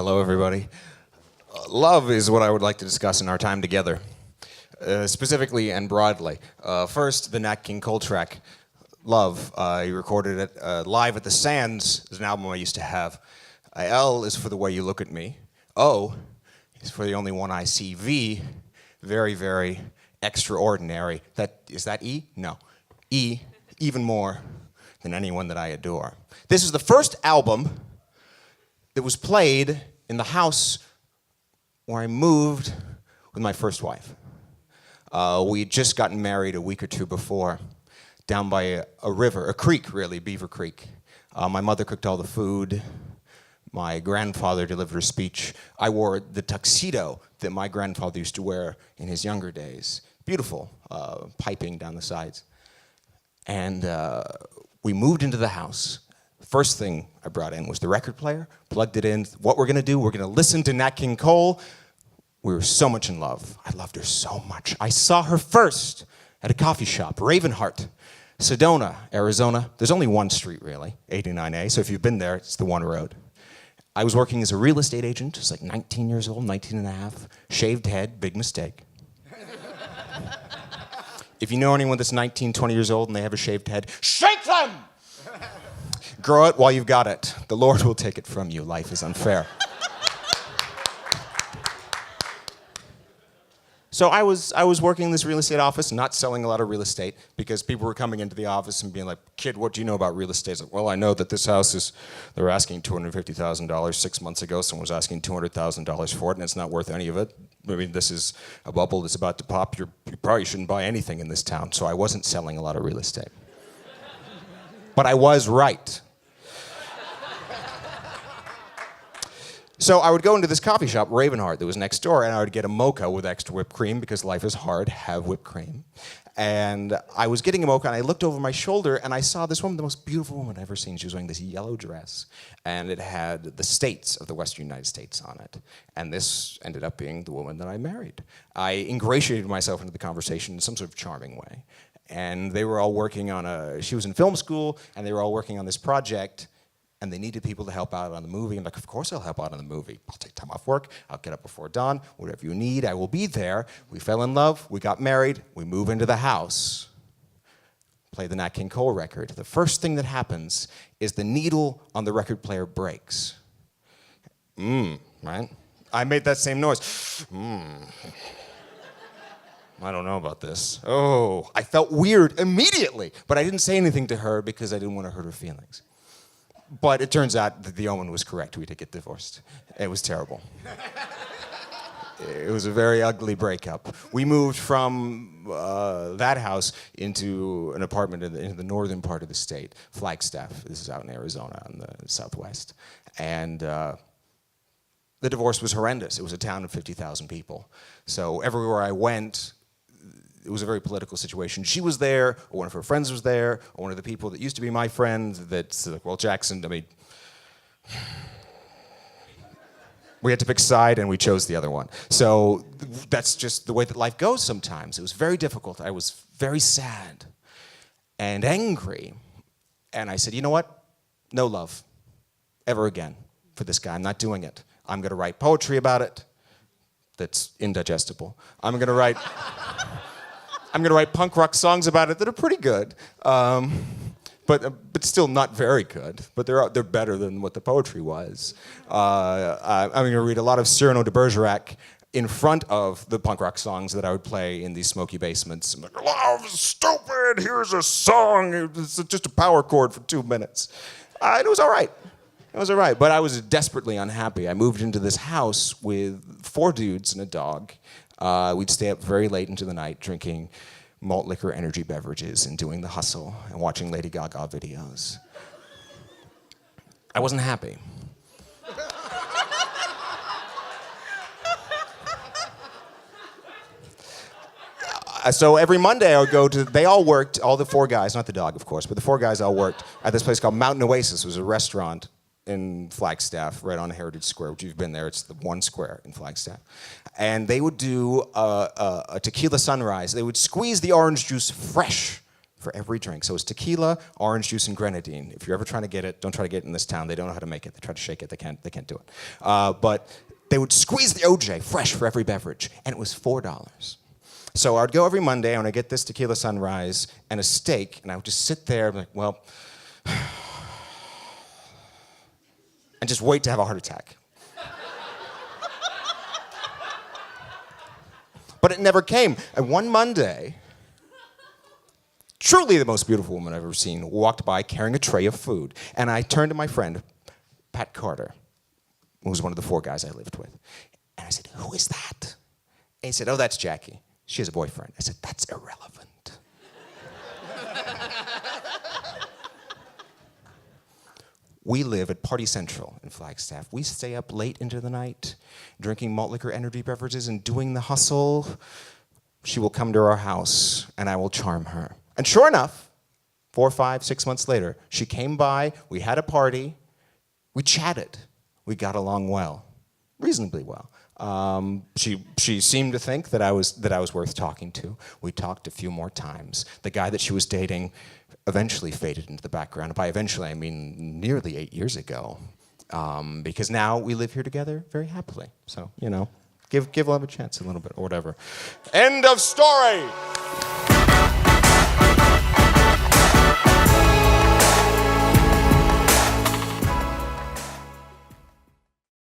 Hello, everybody. Love is what I would like to discuss in our time together, specifically and broadly. First, the Nat King Cole track, Love. He recorded it live at the Sands. It's an album I used to have. L is for the way you look at me. O is for the only one I see. V, very, very extraordinary. Is that E? No. E, even more than anyone that I adore. This is the first album that was played in the house where I moved with my first wife. We had just gotten married a week or two before, down by a river, a creek really, Beaver Creek. My mother cooked all the food. My grandfather delivered a speech. I wore the tuxedo that my grandfather used to wear in his younger days. Beautiful, piping down the sides. And we moved into the house. First thing I brought in was the record player, plugged it in. What we're gonna do, we're gonna listen to Nat King Cole. We were so much in love. I loved her so much. I saw her first at a coffee shop, Ravenheart, Sedona, Arizona. There's only one street really, 89A, so if you've been there, it's the one road. I was working as a real estate agent, just like 19 years old, 19 and a half, shaved head, big mistake. If you know anyone that's 19, 20 years old and they have a shaved head, shake them! Grow it while you've got it. The Lord will take it from you. Life is unfair. So I was working in this real estate office, not selling a lot of real estate, because people were coming into the office and being like, kid, what do you know about real estate? I was like, well, I know that this house is, they were asking $250,000 6 months ago. Someone was asking $200,000 for it, and it's not worth any of it. I mean, this is a bubble that's about to pop. You probably shouldn't buy anything in this town. So I wasn't selling a lot of real estate. But I was right. So I would go into this coffee shop, Ravenheart, that was next door, and I would get a mocha with extra whipped cream, because life is hard, have whipped cream. And I was getting a mocha, and I looked over my shoulder, and I saw this woman, the most beautiful woman I've ever seen. She was wearing this yellow dress, and it had the states of the Western United States on it. And this ended up being the woman that I married. I ingratiated myself into the conversation in some sort of charming way. And they were all working on she was in film school, and they were all working on this project, and they needed people to help out on the movie. I'm like, of course I'll help out on the movie. I'll take time off work, I'll get up before dawn, whatever you need, I will be there. We fell in love, we got married, we move into the house, play the Nat King Cole record. The first thing that happens is the needle on the record player breaks. Right? I made that same noise. I don't know about this. Oh, I felt weird immediately, but I didn't say anything to her because I didn't want to hurt her feelings. But it turns out that the omen was correct. We did get divorced. It was terrible. It was a very ugly breakup. We moved from that house into an apartment in the northern part of the state, Flagstaff. This is out in Arizona in the southwest. And the divorce was horrendous. It was a town of 50,000 people. So everywhere I went, it was a very political situation. She was there, or one of her friends was there, or one of the people that used to be my friend that's like, well, Jackson, I mean, we had to pick a side and we chose the other one. So that's just the way that life goes sometimes. It was very difficult. I was very sad and angry. And I said, you know what? No love ever again for this guy. I'm not doing it. I'm gonna write poetry about it that's indigestible. I'm gonna write punk rock songs about it that are pretty good, but still not very good. But they're better than what the poetry was. I'm going to read a lot of Cyrano de Bergerac in front of the punk rock songs that I would play in these smoky basements. I'm like, love is stupid. Here's a song. It's just a power chord for 2 minutes. And it was all right. It was all right, but I was desperately unhappy. I moved into this house with 4 dudes and a dog. We'd stay up very late into the night drinking malt liquor energy beverages and doing the hustle and watching Lady Gaga videos. I wasn't happy. So every Monday I would go to, they all worked, all the 4 guys, not the dog of course, but the 4 guys all worked at this place called Mountain Oasis. It was a restaurant in Flagstaff, right on Heritage Square, which you've been there, it's the one square in Flagstaff. And they would do a tequila sunrise. They would squeeze the orange juice fresh for every drink. So it was tequila, orange juice, and grenadine. If you're ever trying to get it, don't try to get it in this town. They don't know how to make it. They try to shake it. They can't do it. But they would squeeze the OJ fresh for every beverage, and it was $4. So I'd go every Monday, and I'd get this tequila sunrise and a steak, and I would just sit there and be like, well, and just wait to have a heart attack. But it never came. And one Monday, truly the most beautiful woman I've ever seen walked by carrying a tray of food. And I turned to my friend, Pat Carter, who was one of the 4 guys I lived with. And I said, who is that? And he said, oh, that's Jackie. She has a boyfriend. I said, that's irrelevant. We live at Party Central in Flagstaff. We stay up late into the night, drinking malt liquor energy beverages and doing the hustle. She will come to our house, and I will charm her. And sure enough, 4, 5, 6 months later, she came by, we had a party, we chatted. We got along well, reasonably well. She seemed to think that I was worth talking to. We talked a few more times. The guy that she was dating eventually faded into the background. By eventually, I mean nearly 8 years ago. Because now we live here together very happily. So, give love a chance a little bit or whatever. End of story!